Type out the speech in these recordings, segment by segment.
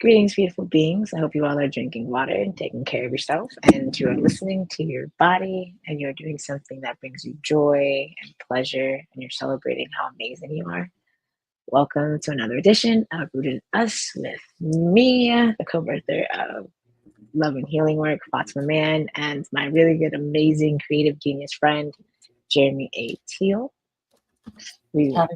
Greetings, beautiful beings. I hope you all are drinking water and taking care of yourself, and you are listening to your body, and you're doing something that brings you joy and pleasure, and you're celebrating how amazing you are. Welcome to another edition of Rooted Us with me, the co-birther of Love and Healing Work, Fatima Mann, and my really good, amazing, creative genius friend, Jeremy A. Teel. We are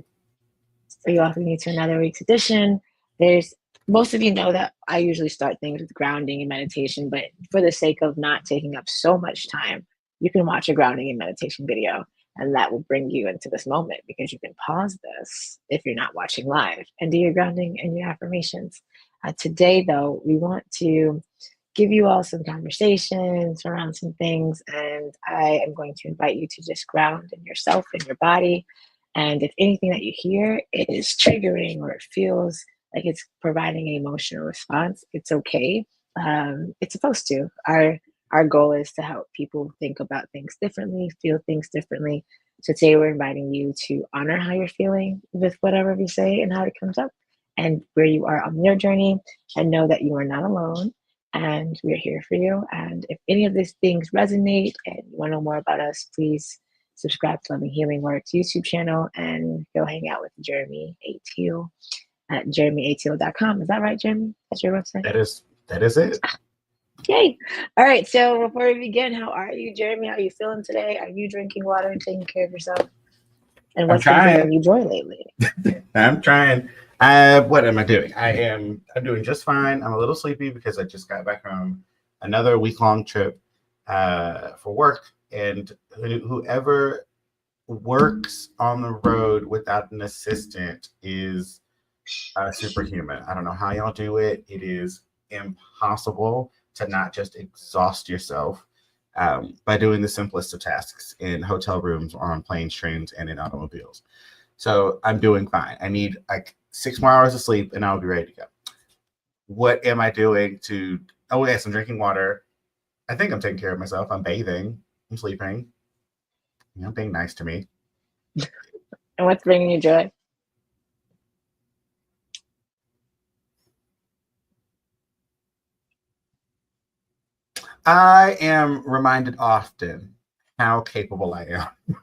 welcoming you to another week's edition. There's Most of you know that I usually start things with grounding and meditation, but for the sake of not taking up so much time, you can watch a grounding and meditation video, and that will bring you into this moment because you can pause this if you're not watching live and do your grounding and your affirmations. Today, though, we want to give you all some conversations around some things, and I am going to invite you to just ground in yourself and your body. And if anything that you hear is triggering or it feels like it's providing an emotional response, it's okay. It's supposed to. Our goal is to help people think about things differently, feel things differently. So today we're inviting you to honor how you're feeling with whatever we say and how it comes up and where you are on your journey, and know that you are not alone and we're here for you. And if any of these things resonate and you want to know more about us, please subscribe to Loving Healing Works YouTube channel and go hang out with Jeremy A. Teel at jeremyateel.com. Is that right, Jeremy? That's your website? That is it. Yay. All right. So before we begin, how are you, Jeremy? How are you feeling today? Are you drinking water and taking care of yourself? And what's been bringing you joy lately? I'm trying. What am I doing? I'm doing just fine. I'm a little sleepy because I just got back from another week-long trip for work. And whoever works on the road without an assistant is superhuman. I don't know how y'all do it. It is impossible to not just exhaust yourself by doing the simplest of tasks in hotel rooms or on planes, trains, and in automobiles. So I'm doing fine. I need like 6 more hours of sleep and I'll be ready to go. What am I doing to... Oh, yes, I'm drinking water. I think I'm taking care of myself. I'm bathing. I'm sleeping. Being nice to me. And what's bringing you joy? I am reminded often how capable I am.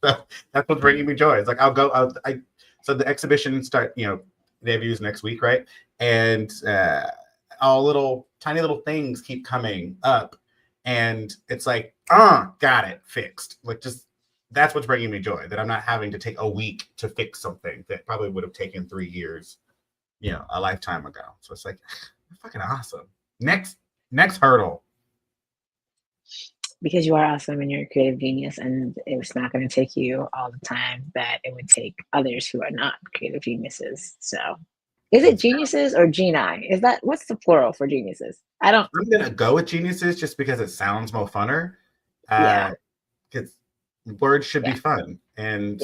So that's what's bringing me joy. It's like so the exhibition debuts next week, right? And all tiny little things keep coming up, and it's like, got it fixed. Like, just that's what's bringing me joy. That I'm not having to take a week to fix something that probably would have taken 3 years, a lifetime ago. So it's like, fucking awesome. Next hurdle. Because you are awesome and you're a creative genius, and it's not going to take you all the time that it would take others who are not creative geniuses. So is it geniuses or genii? What's the plural for geniuses? I'm gonna go with geniuses just because it sounds more funner. Because words should be fun, and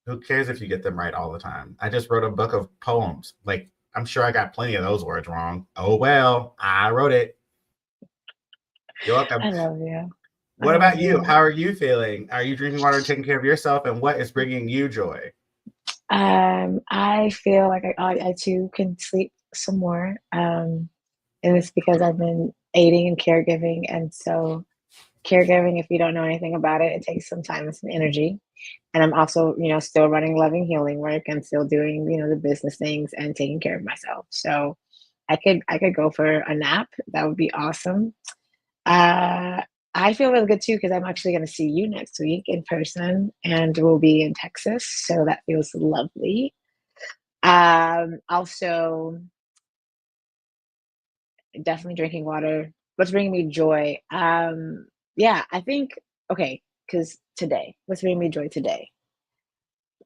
who cares if you get them right all the time? I just wrote a book of poems. Like, I'm sure I got plenty of those words wrong. Oh well, I wrote it. You're welcome. I love you. What about you? How are you feeling? Are you drinking water and taking care of yourself? And what is bringing you joy? I feel like I too can sleep some more. And it's because I've been aiding in caregiving. And so caregiving, if you don't know anything about it, it takes some time and some energy. And I'm also, still running Loving Healing Work and still doing, the business things and taking care of myself. So I could go for a nap. That would be awesome. I feel really good too because I'm actually going to see you next week in person, and we'll be in Texas, so that feels lovely. Also, definitely drinking water. What's bringing me joy? I think because today, what's bringing me joy today?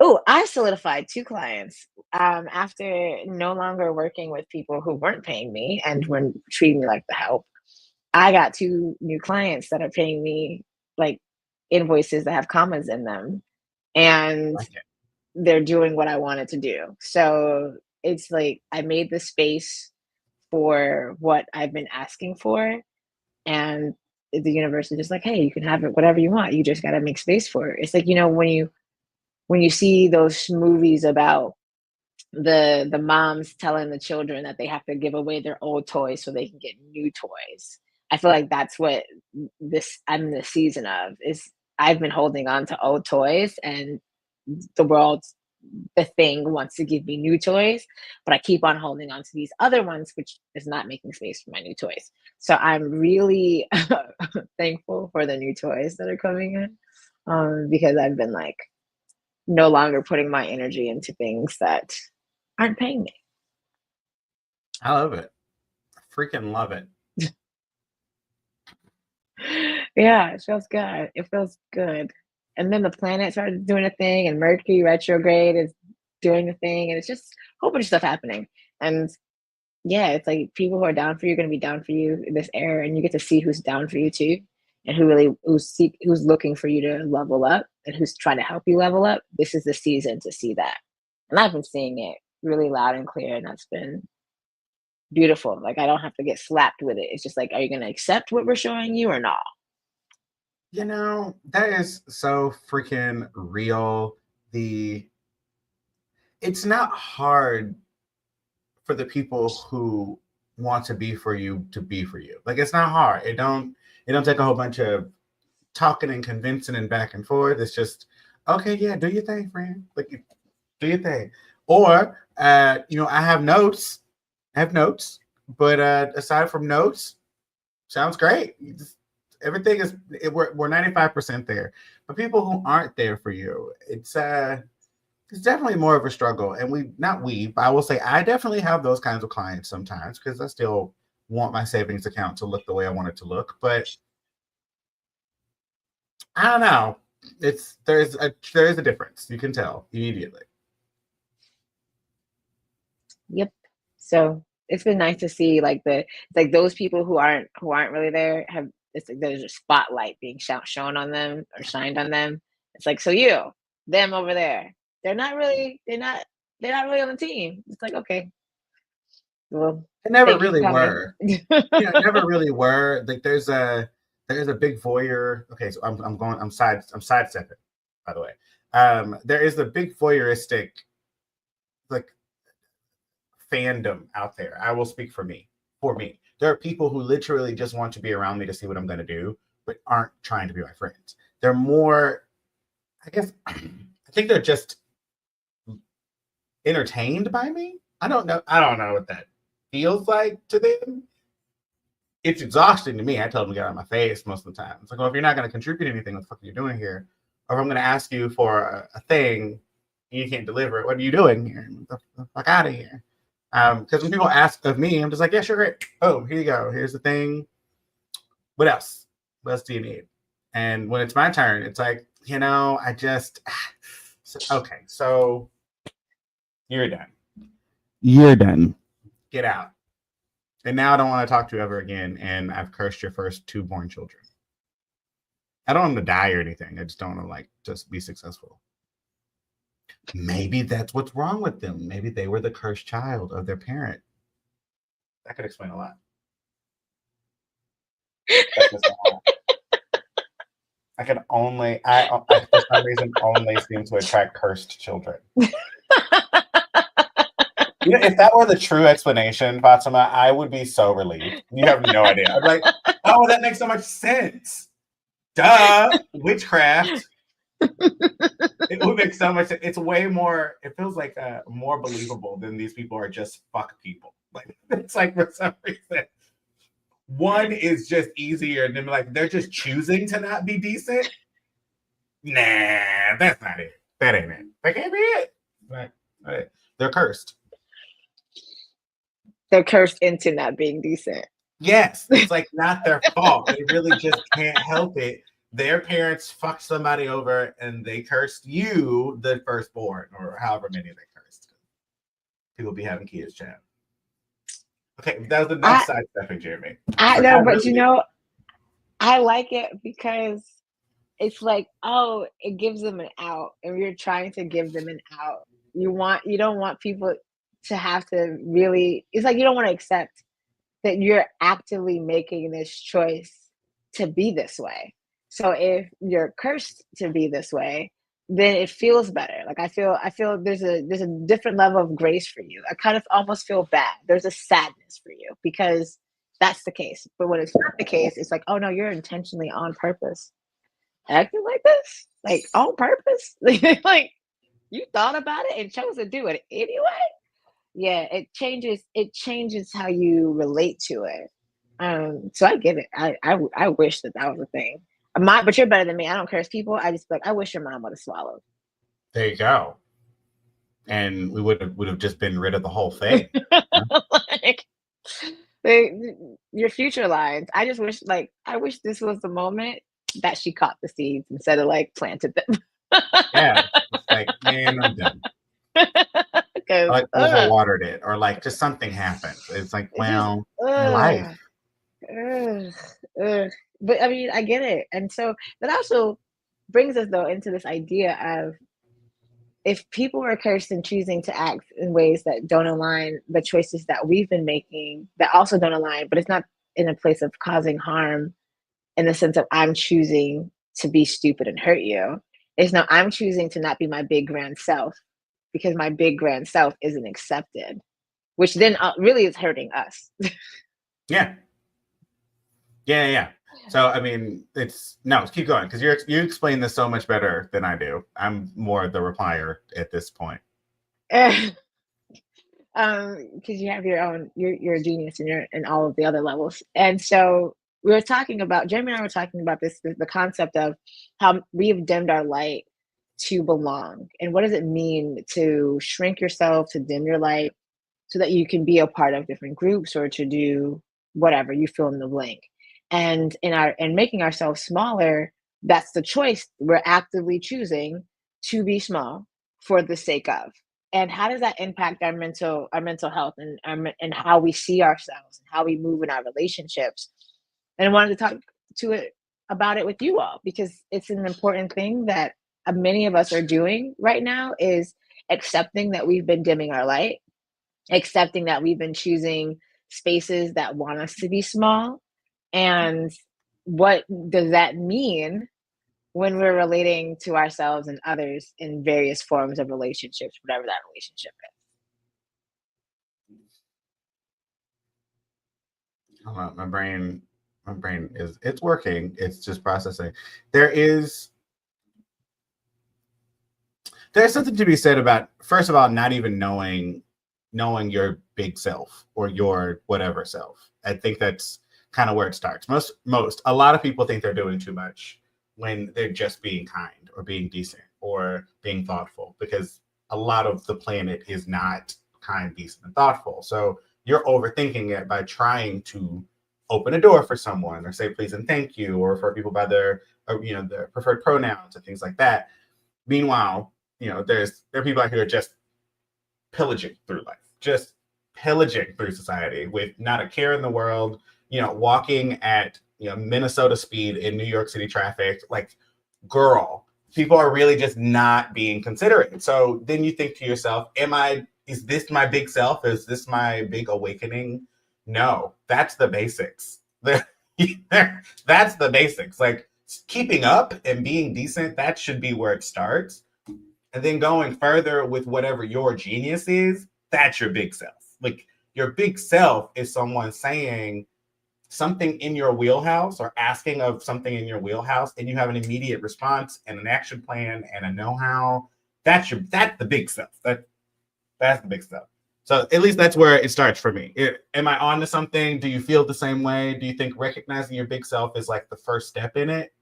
Oh, I solidified 2 clients after no longer working with people who weren't paying me and were treating me like the help. I got 2 new clients that are paying me like invoices that have commas in them, and they're doing what I wanted to do. So it's like I made the space for what I've been asking for, and the universe is just like, hey, you can have it whatever you want. You just got to make space for it. It's like, when you see those movies about the moms telling the children that they have to give away their old toys so they can get new toys. I feel like that's what this I'm in the season of is I've been holding on to old toys and the world the thing wants to give me new toys, but I keep on holding on to these other ones, which is not making space for my new toys. So I'm really thankful for the new toys that are coming in because I've been like no longer putting my energy into things that aren't paying me. I love it. Freaking love it. Yeah, it feels good. It feels good. And then the planets are doing a thing, and Mercury retrograde is doing a thing, and it's just a whole bunch of stuff happening. And yeah, it's like people who are down for you are going to be down for you in this era, and you get to see who's down for you too, and who's looking for you to level up, and who's trying to help you level up. This is the season to see that, and I've been seeing it really loud and clear, and that's been beautiful. Like I don't have to get slapped with it. It's just like, are you going to accept what we're showing you or not? That is so freaking real. The It's not hard for the people who want to be for you to be for you. Like it's not hard. It don't take a whole bunch of talking and convincing and back and forth. It's just okay, yeah, do your thing, friend. Like do your thing. Or I have notes. But aside from notes, sounds great. Everything is we're 95% there. But people who aren't there for you, it's definitely more of a struggle. And but I will say I definitely have those kinds of clients sometimes because I still want my savings account to look the way I want it to look. But I don't know. There is a difference. You can tell immediately. Yep. So it's been nice to see like those people who aren't really there have it's like there's a spotlight being shown on them or shined on them. It's like so them over there. They're not really on the team. It's like okay, well, They never thank you for really coming. were. Never really were. Like there's a big voyeur. Okay, so I'm sidestepping, by the way. There is a big voyeuristic like fandom out there. I will speak for me. For me, there are people who literally just want to be around me to see what I'm going to do, but aren't trying to be my friends. They're more, I guess, I think they're just entertained by me. I don't know. I don't know what that feels like to them. It's exhausting to me. I tell them to get out of my face most of the time. It's like, well, if you're not going to contribute anything, what the fuck are you doing here? Or if I'm going to ask you for a thing and you can't deliver it, what are you doing here? Get the fuck out of here. Because when people ask of me, I'm just like, yeah, sure, great. Oh, here you go. Here's the thing. What else? What else do you need? And when it's my turn, it's like, I just, okay, so you're done. You're done. Get out. And now I don't want to talk to you ever again. And I've cursed your first two born children. I don't want them to die or anything. I just don't want to just be successful. Maybe that's what's wrong with them. Maybe they were the cursed child of their parent. That could explain a lot. I for some reason only seem to attract cursed children. If that were the true explanation, Fatima, I would be so relieved. You have no idea. I'm like, oh, that makes so much sense. Duh, witchcraft. It would make so much sense. It's way more, it feels like more believable than these people are just fuck people. Like, it's like for some reason, one is just easier than they're just choosing to not be decent. Nah, that's not it. That ain't it. That can't be it. Right. They're cursed. They're cursed into not being decent. Yes, it's not their fault. They really just can't help it. Their parents fucked somebody over and they cursed you, the firstborn, or however many they cursed. People be having kids, Chad. Okay, that was enough sidestepping, Jeremy. I know, but I like it because it's like, oh, it gives them an out, and you're trying to give them an out. You don't want people to have to really. It's like you don't want to accept that you're actively making this choice to be this way. So if you're cursed to be this way, then it feels better. Like I feel there's a different level of grace for you. I kind of almost feel bad. There's a sadness for you because that's the case. But when it's not the case, it's like, oh no, you're intentionally on purpose acting like this, like on purpose. Like you thought about it and chose to do it anyway. Yeah, it changes how you relate to it. So I get it. I wish that was a thing. But you're better than me. I don't curse people. I just like I wish your mom would have swallowed. There you go. And we would have just been rid of the whole thing. Huh? Like they, your future lines. I just wish I wish this was the moment that she caught the seeds instead of like planted them. Yeah. It's like, man, I'm done. I Because like overwatered it, or like just something happens. It's like, it just well, your life. ugh, ugh, ugh. But I mean, I get it, and so that also brings us though into this idea of if people are cursed and choosing to act in ways that don't align the choices that we've been making that also don't align, but it's not in a place of causing harm in the sense of I'm choosing to be stupid and hurt you. It's no, I'm choosing to not be my big grand self because my big grand self isn't accepted, which then really is hurting us. Yeah. Yeah, yeah. So I mean, it's no, keep going because you explain this so much better than I do. I'm more the replier at this point. Because you have your own, you're a genius and you're in all of the other levels. And so we were talking about Jeremy and I were talking about this the concept of how we've dimmed our light to belong, and what does it mean to shrink yourself, to dim your light, so that you can be a part of different groups or to do whatever you fill in the blank. And in our and making ourselves smaller, that's the choice. We're actively choosing to be small for the sake of. And how does that impact our mental health and and how we see ourselves and how we move in our relationships? And I wanted to talk to it about it with you all because it's an important thing that many of us are doing right now is accepting that we've been dimming our light, accepting that we've been choosing spaces that want us to be small. And what does that mean when we're relating to ourselves and others in various forms of relationships, whatever that relationship Hold on, my brain is it's working. It's just processing. There is there's something to be said about first of all not even knowing your big self or your whatever self. I think that's kind of where it starts. Most a lot of people think they're doing too much when they're just being kind or being decent or being thoughtful because a lot of the planet is not kind, decent, and thoughtful. So you're overthinking it by trying to open a door for someone or say please and thank you or refer people by their preferred pronouns and things like that. Meanwhile, there are people out here just pillaging through life, just pillaging through society with not a care in the world, walking at Minnesota speed in New York City traffic. Like, girl, people are really just not being considerate. So then you think to yourself, is this my big self? Is this my big awakening? No, that's the basics. That's the basics. Like keeping up and being decent, that should be where it starts. And then going further with whatever your genius is, that's your big self. Like your big self is someone saying something in your wheelhouse or asking of something in your wheelhouse, and you have an immediate response and an action plan and a know-how. That's the big self. That's the big stuff. So at least that's where it starts for me. Am I on to something? Do you feel the same way? Do you think recognizing your big self is like the first step in it?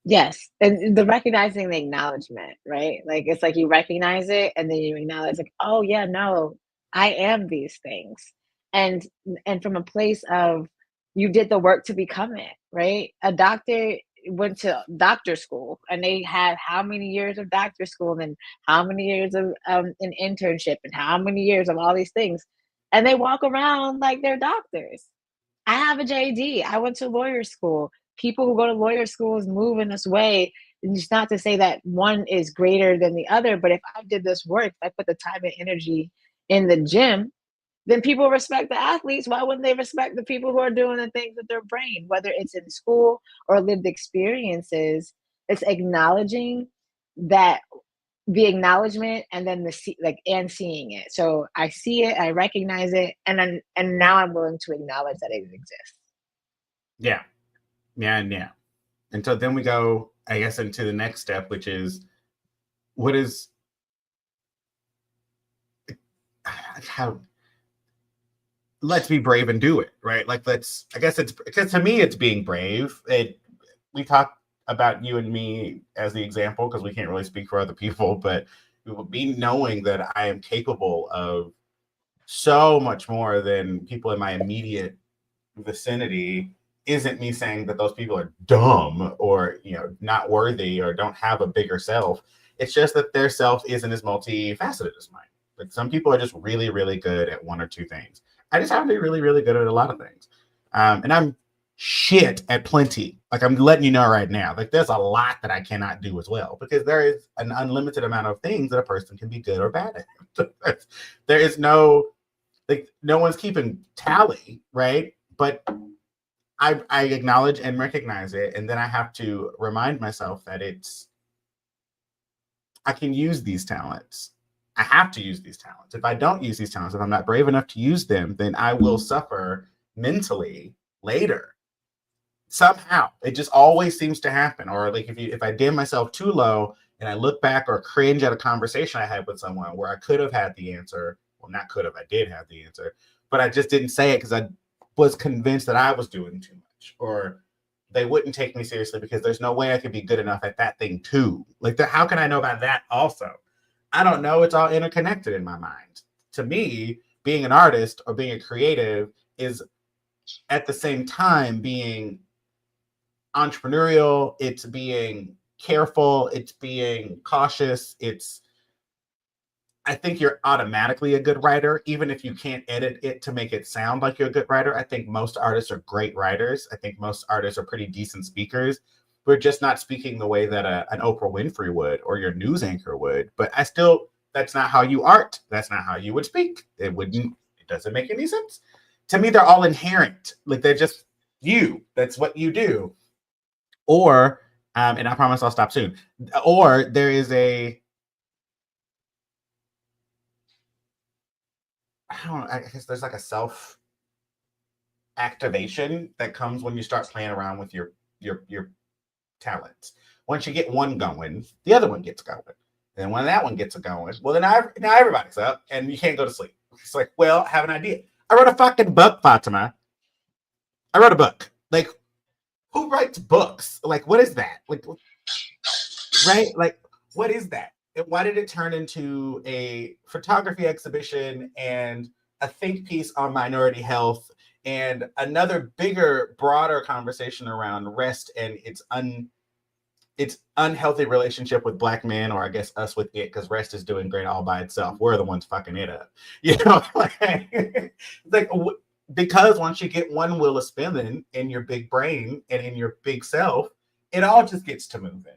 Yes, and the recognizing the acknowledgement, right? Like it's like you recognize it and then you acknowledge like, "Oh yeah, no, I am these things." And and from a place of you did the work to become it, right? A doctor went to doctor school and they had how many years of doctor school and then how many years of an internship and how many years of all these things. And they walk around like they're doctors. I have a JD. I went to lawyer school. People who go to lawyer schools move in this way. And it's not to say that one is greater than the other, but if I did this work, if I put the time and energy in the gym, then people respect the athletes. Why wouldn't they respect the people who are doing the things with their brain, whether it's in school or lived experiences? it's acknowledging that, the acknowledgement, and then like, and seeing it. So I see it, I recognize it, and now I'm willing to acknowledge that it exists. Yeah. Yeah. And yeah. And so then we go, I guess, into the next step, which is what is how let's be brave and do it, right? Like let's I guess it's because to me it's being brave. We talk about you and me as the example because we can't really speak for other people, but me knowing that I am capable of so much more than people in my immediate vicinity isn't me saying that those people are dumb or not worthy or don't have a bigger self. It's just that their self isn't as multifaceted as mine. Like some people are just really really good at one or two things. I just happen to be really really good at a lot of things, and I'm shit at plenty. Like I'm letting you know right now, like there's a lot that I cannot do as well because there is an unlimited amount of things that a person can be good or bad at. There is no, like no one's keeping tally, right? But I acknowledge and recognize it, and then I have to remind myself that I can use these talents. I have to use these talents. If I don't use these talents, if I'm not brave enough to use them, then I will suffer mentally later. Somehow, it just always seems to happen. Or like if I dim myself too low and I look back or cringe at a conversation I had with someone where I could have had the answer, well, not could have, I did have the answer, but I just didn't say it because I was convinced that I was doing too much, or they wouldn't take me seriously because there's no way I could be good enough at that thing too. Like, how can I know about that also? I don't know. It's all interconnected in my mind. To me, being an artist or being a creative is at the same time being entrepreneurial, it's being careful, it's being cautious. I think you're automatically a good writer, even if you can't edit it to make it sound like you're a good writer. I think most artists are great writers. I think most artists are pretty decent speakers. We're just not speaking the way that an Oprah Winfrey would or your news anchor would. But that's not how you art. That's not how you would speak. It doesn't make any sense. To me, they're all inherent. Like they're just you. That's what you do. Or, and I promise I'll stop soon. Or there is I guess there's like a self activation that comes when you start playing around with your talents. Once you get one going, the other one gets going. And when that one gets going, well, then now everybody's up and you can't go to sleep. It's like, well, I have an idea. I wrote a fucking book, Fatima. I wrote a book. Like, who writes books? Like, what is that? Like, right? Like, what is that? Why did it turn into a photography exhibition and a think piece on minority health and another bigger, broader conversation around rest and its unhealthy relationship with Black men, or I guess us with it, because rest is doing great all by itself. We're the ones fucking it up, like because once you get one wheel of spinning in your big brain and in your big self, it all just gets to moving.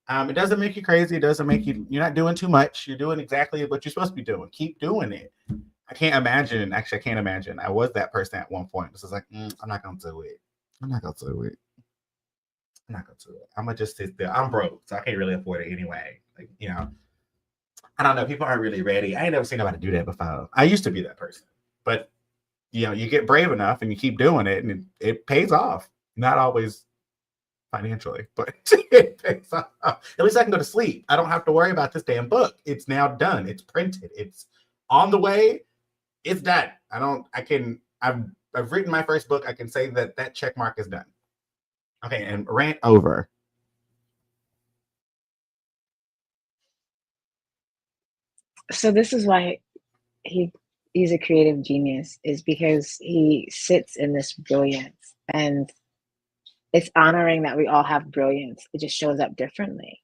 It doesn't make you crazy. It doesn't make you're not doing too much. You're doing exactly what you're supposed to be doing. Keep doing it. I can't imagine. Actually, I can't imagine. I was that person at one point. This is like, I'm not gonna do it. I'm not gonna do it. I'm not gonna do it. I'm gonna just sit there. I'm broke, so I can't really afford it anyway. Like, I don't know. People aren't really ready. I ain't never seen nobody do that before. I used to be that person, but you get brave enough and you keep doing it, and it pays off. Not always financially, but it pays off. At least I can go to sleep. I don't have to worry about this damn book. It's now done. It's printed. It's on the way. It's done. I've written my first book. I can say that check mark is done. Okay, and rant over. So this is why he he's a creative genius, is because he sits in this brilliance, and it's honoring that we all have brilliance. It just shows up differently,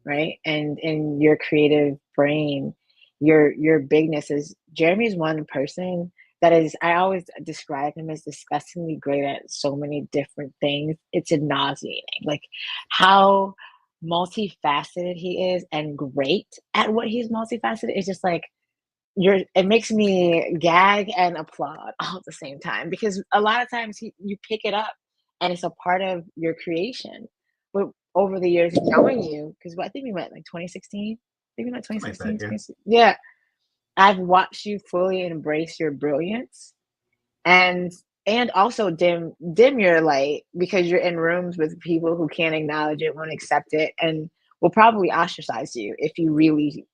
right? And in your creative brain, your bigness is, Jeremy's one person that is, I always describe him as disgustingly great at so many different things. It's nauseating, like how multifaceted he is, and great at what he's multifaceted. It's just like, it makes me gag and applaud all at the same time, because a lot of times you pick it up and it's a part of your creation. But over the years of knowing you, because I think we met like 2016. I think we met Something like that. 2016, Yeah. 2016. Yeah. I've watched you fully embrace your brilliance and also dim your light because you're in rooms with people who can't acknowledge it, won't accept it, and will probably ostracize you if you really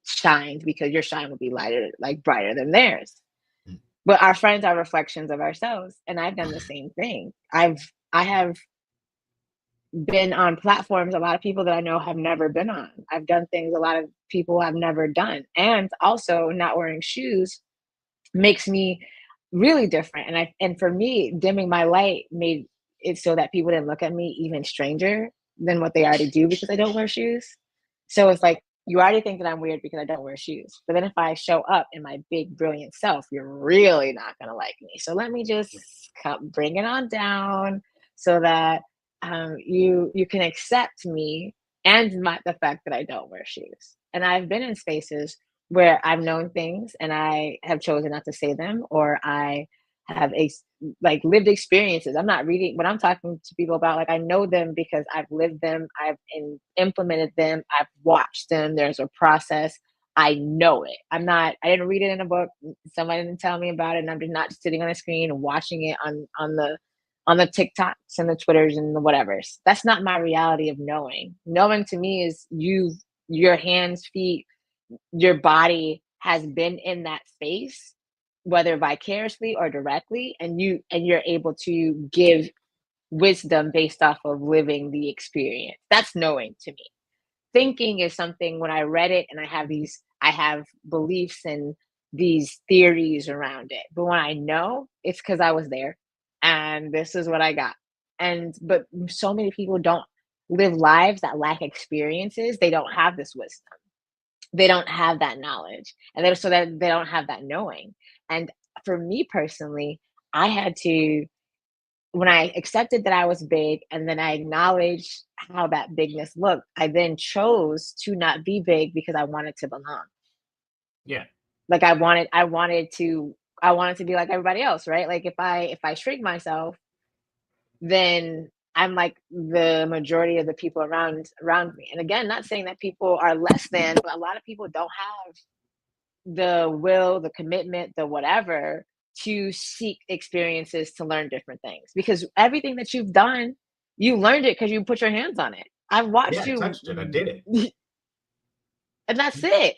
shined, because your shine will be lighter, like brighter than theirs. Mm. But our friends are reflections of ourselves, and I've done the same thing. I have been on platforms a lot of people that I know have never been on. I've done things a lot of people have never done. And also not wearing shoes makes me really different. And for me, dimming my light made it so that people didn't look at me even stranger than what they already do because I don't wear shoes. So it's like you already think that I'm weird because I don't wear shoes. But then if I show up in my big brilliant self, you're really not gonna like me. So let me just bring it on down so that you can accept me and the fact that I don't wear shoes. And I've been in spaces where I've known things and I have chosen not to say them, or I have like lived experiences. I'm not reading when I'm talking to people about, like, I know them because I've lived them, implemented them, I've watched them. There's a process. I know it. I didn't read it in a book. Somebody didn't tell me about it, and I'm just not sitting on a screen and watching it on the TikToks and the Twitters and the whatevers. That's not my reality of knowing. Knowing to me is your hands, feet, your body has been in that space, whether vicariously or directly, and you're able to give wisdom based off of living the experience. That's knowing to me. Thinking is something when I read it and I have beliefs and these theories around it. But when I know, it's because I was there and this is what I got. But so many people don't live lives that lack experiences. They don't have this wisdom, they don't have that knowledge, and so that they don't have that knowing. And for me personally, I had to, when I accepted that I was big and then I acknowledged how that bigness looked, I then chose to not be big because I wanted to belong. Yeah. Like I wanted to be like everybody else, right? Like if I shrink myself, then I'm like the majority of the people around me. And again, not saying that people are less than, but a lot of people don't have the will, the commitment, the whatever to seek experiences to learn different things. Because everything that you've done, you learned it because you put your hands on it. I've Yeah, watched I you, touched it. I did it. and that's it.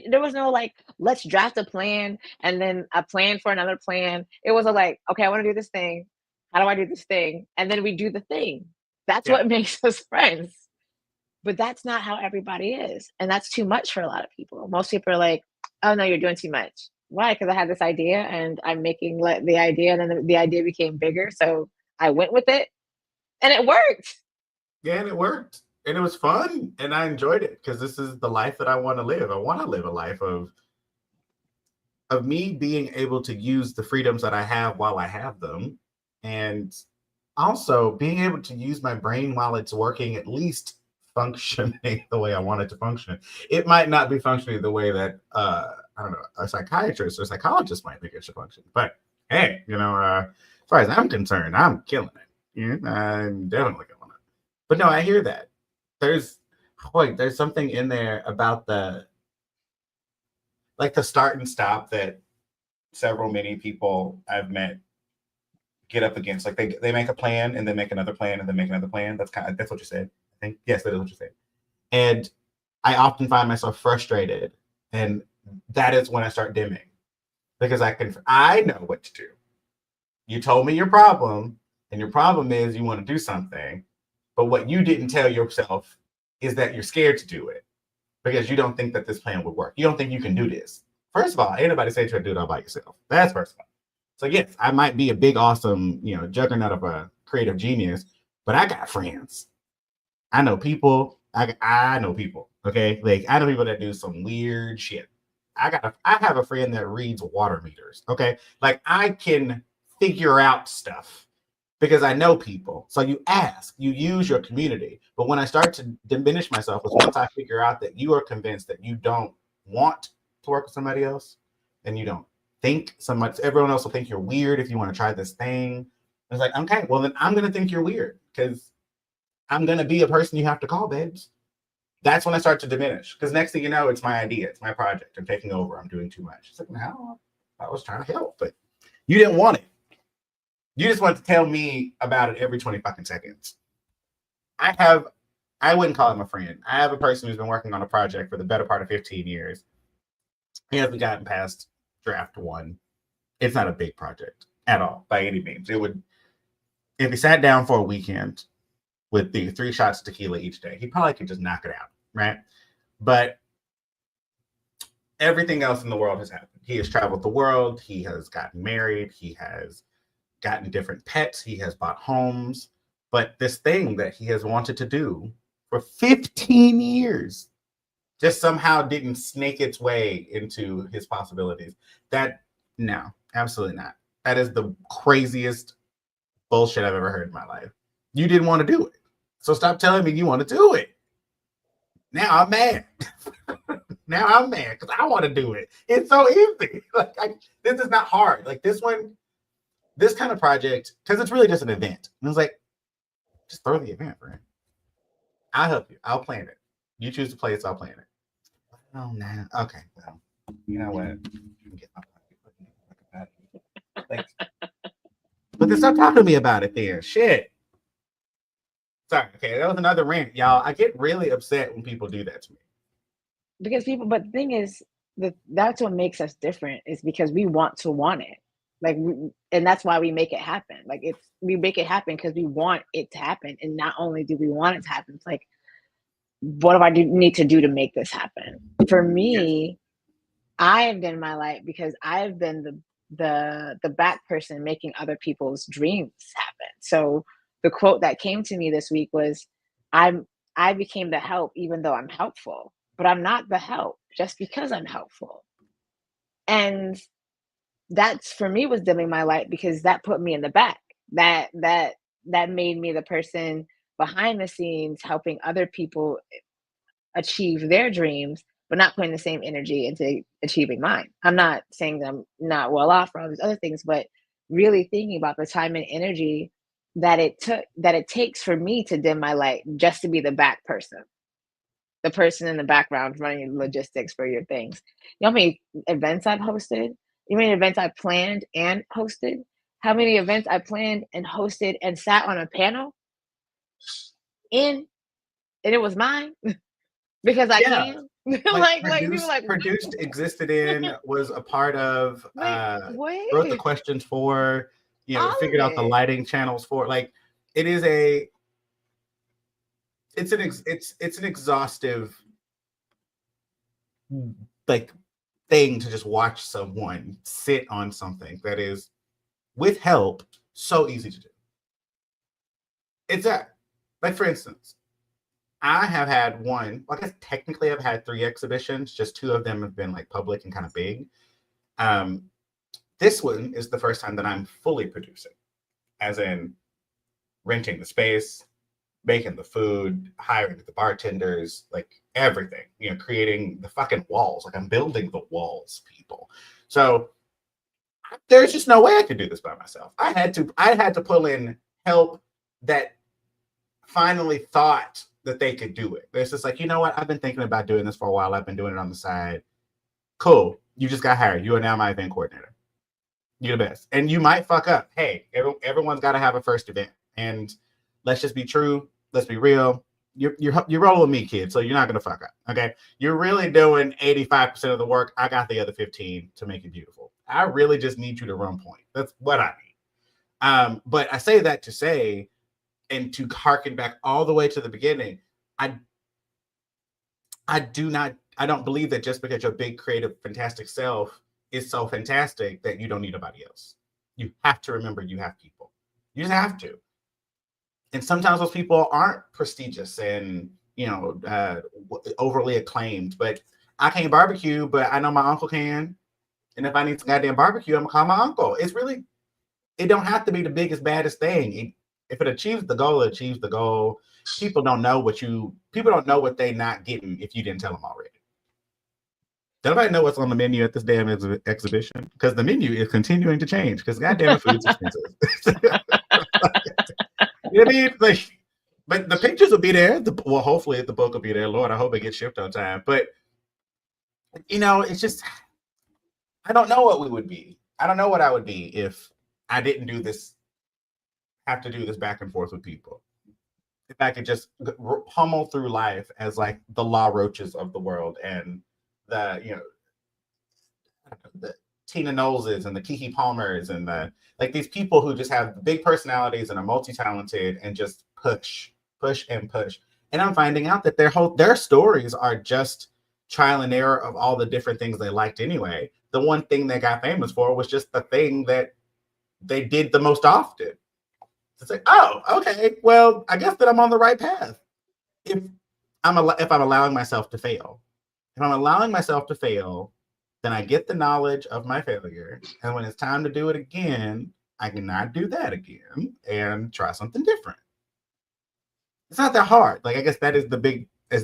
There was no like, let's draft a plan and then a plan for another plan. It was a like, okay, I want to do this thing. How do I do this thing? And then we do the thing. That's Yeah. what makes us friends. But that's not how everybody is. And that's too much for a lot of people. Most people are like, oh no, you're doing too much. Why? Because I had this idea and I'm making the idea, and then the idea became bigger. So I went with it and it worked. Yeah, and it worked. And it was fun. And I enjoyed it because this is the life that I want to live. I want to live a life of me being able to use the freedoms that I have while I have them. And also being able to use my brain while it's working, at least functioning the way I want it to function. It might not be functioning the way that I don't know, a psychiatrist or psychologist might think it should function. But hey, as far as I'm concerned, I'm killing it. I'm definitely killing it. But no, I hear that. There's there's something in there about the start and stop that several many people I've met get up against. Like they make a plan and then make another plan and then make another plan. That's what you said. I think yes, that is what you said. And I often find myself frustrated, and that is when I start dimming because I know what to do. You told me your problem, and your problem is you want to do something, but what you didn't tell yourself is that you're scared to do it because you don't think that this plan would work. You don't think you can do this. First of all, ain't nobody say to do it all by yourself. That's first of all. So yes, I might be a big, awesome, juggernaut of a creative genius, but I got friends. I know people. I know people. Okay, like I know people that do some weird shit. I have a friend that reads water meters. Okay, like I can figure out stuff because I know people. So you ask, you use your community. But when I start to diminish myself is once I figure out that you are convinced that you don't want to work with somebody else and you don't think everyone else will think you're weird if you want to try this thing. It's like, okay, well then I'm gonna think you're weird because I'm going to be a person you have to call, babes. That's when I start to diminish. Because next thing you know, it's my idea. It's my project. I'm taking over. I'm doing too much. It's like, no, I was trying to help, but you didn't want it. You just want to tell me about it every 20 fucking seconds. I wouldn't call him a friend. I have a person who's been working on a project for the better part of 15 years. He hasn't gotten past draft one. It's not a big project at all by any means. It would, if he sat down for a weekend with the 3 shots of tequila each day, he probably could just knock it out, right? But everything else in the world has happened. He has traveled the world. He has gotten married. He has gotten different pets. He has bought homes. But this thing that he has wanted to do for 15 years just somehow didn't snake its way into his possibilities. No, absolutely not. That is the craziest bullshit I've ever heard in my life. You didn't want to do it. So stop telling me you want to do it. Now I'm mad. Now I'm mad because I want to do it. It's so easy. This is not hard. Like this kind of project, because it's really just an event. And it's like, just throw the event, right? I'll help you. I'll plan it. You choose to play it, so I'll plan it. Oh, no. Okay. Well, you know what? Get my Thanks. But then stop talking to me about it there. Shit. Sorry. Okay. That was another rant, y'all. I get really upset when people do that to me. Because but the thing is, that's what makes us different, is because we want it. Like, and that's why we make it happen. Like, we make it happen because we want it to happen. And not only do we want it to happen, it's like, what do I need to do to make this happen? For me, I have been my light because I've been the back person making other people's dreams happen. So the quote that came to me this week was, I became the help even though I'm helpful, but I'm not the help just because I'm helpful. And that's, for me, was dimming my light, because that put me in the back. That made me the person behind the scenes helping other people achieve their dreams, but not putting the same energy into achieving mine. I'm not saying that I'm not well off for all these other things, but really thinking about the time and energy that it takes for me to dim my light just to be the back person, the person in the background running logistics for your things. You know how many events I've hosted? You know how many events I planned and hosted? How many events I planned and hosted and sat on a panel in, and it was mine because I can. like people like, produced, existed in, was a part of, wrote the questions for, figured out the lighting channels for. Like, it is it's an exhaustive, like, thing to just watch someone sit on something that is, with help, so easy to do. It's that, like, for instance, I have had I guess technically I've had 3 exhibitions, just 2 of them have been like public and kind of big. This one is the first time that I'm fully producing, as in renting the space, making the food, hiring the bartenders, like everything, creating the fucking walls. Like, I'm building the walls, people. So there's just no way I could do this by myself. I had to pull in help that finally thought that they could do it. It's just like, you know what? I've been thinking about doing this for a while. I've been doing it on the side. Cool. You just got hired. You are now my event coordinator. You're the best. And you might fuck up. Hey, everyone's got to have a first event. And let's just be true. Let's be real. You're rolling with me, kid. So you're not going to fuck up. Okay. You're really doing 85% of the work. I got the other 15 to make it beautiful. I really just need you to run point. That's what I need. But I say that to say, and to harken back all the way to the beginning, I don't believe that just because your big, creative, fantastic self is so fantastic that you don't need nobody else. You have to remember you have people. You just have to. And sometimes those people aren't prestigious and, overly acclaimed. But I can't barbecue, but I know my uncle can. And if I need some goddamn barbecue, I'm going to call my uncle. It don't have to be the biggest, baddest thing. If it achieves the goal, it achieves the goal. People don't know what they're not getting if you didn't tell them already. Does anybody know what's on the menu at this damn exhibition? Because the menu is continuing to change, because goddamn, food's expensive. You know what I mean? But the pictures will be there. Well, hopefully the book will be there. Lord, I hope it gets shipped on time. But it's just I don't know what we would be. I don't know what I would be if I didn't have to do this back and forth with people. If I could just pummel through life as like the law roaches of the world and the the Tina Knowleses and the Kiki Palmers and these people who just have big personalities and are multi-talented and just push and push. And I'm finding out that their stories are just trial and error of all the different things they liked anyway. The one thing they got famous for was just the thing that they did the most often. It's like, oh, okay, well, I guess that I'm on the right path. If I'm allowing myself to fail. If I'm allowing myself to fail, then I get the knowledge of my failure. And when it's time to do it again, I can not do that again and try something different. It's not that hard. Like, I guess that is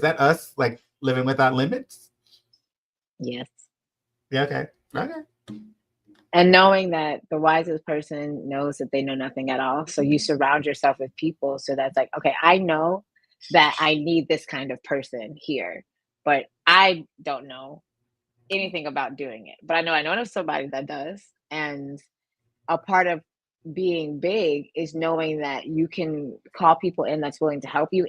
that us like living without limits? Yes. Yeah, okay. And knowing that the wisest person knows that they know nothing at all. So you surround yourself with people. So that's like, okay, I know that I need this kind of person here, but I don't know anything about doing it. But I know somebody that does. And a part of being big is knowing that you can call people in that's willing to help you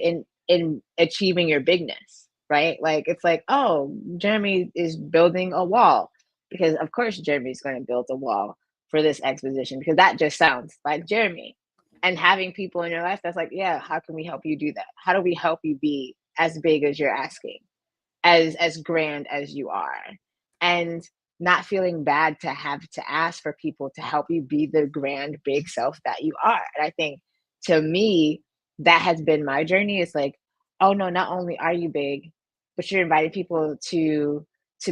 in achieving your bigness, right? Like it's like, oh, Jeremy is building a wall because of course Jeremy's going to build a wall for this exposition because that just sounds like Jeremy. And having people in your life that's like, yeah, how can we help you do that? How do we help you be as big as you're asking? As grand as you are, and not feeling bad to have to ask for people to help you be the grand big self that you are. And I think to me that has been my journey. It's like, oh no, not only are you big, but you're inviting people to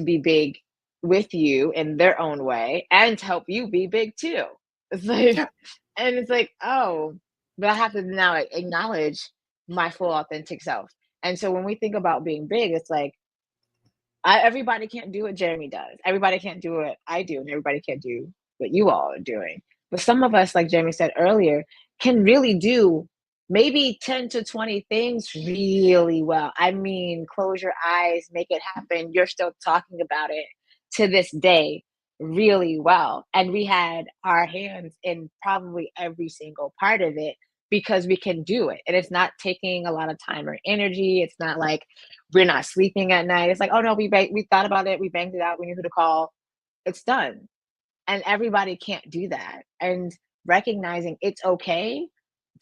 be big with you in their own way and to help you be big too. It's like, Yeah. and it's like, oh, but I have to now acknowledge my full authentic self. And so when we think about being big, it's like everybody can't do what Jeremy does. Everybody can't do what I do, and everybody can't do what you all are doing. But some of us, like Jeremy said earlier, can really do maybe 10 to 20 things really well. I mean, close your eyes, make it happen. You're still talking about it to this day really well. And we had our hands in probably every single part of it because we can do it. And it's not taking a lot of time or energy. It's not like we're not sleeping at night. It's like, oh no, we thought about it, we banged it out, we knew who to call. It's done. And everybody can't do that. And recognizing it's okay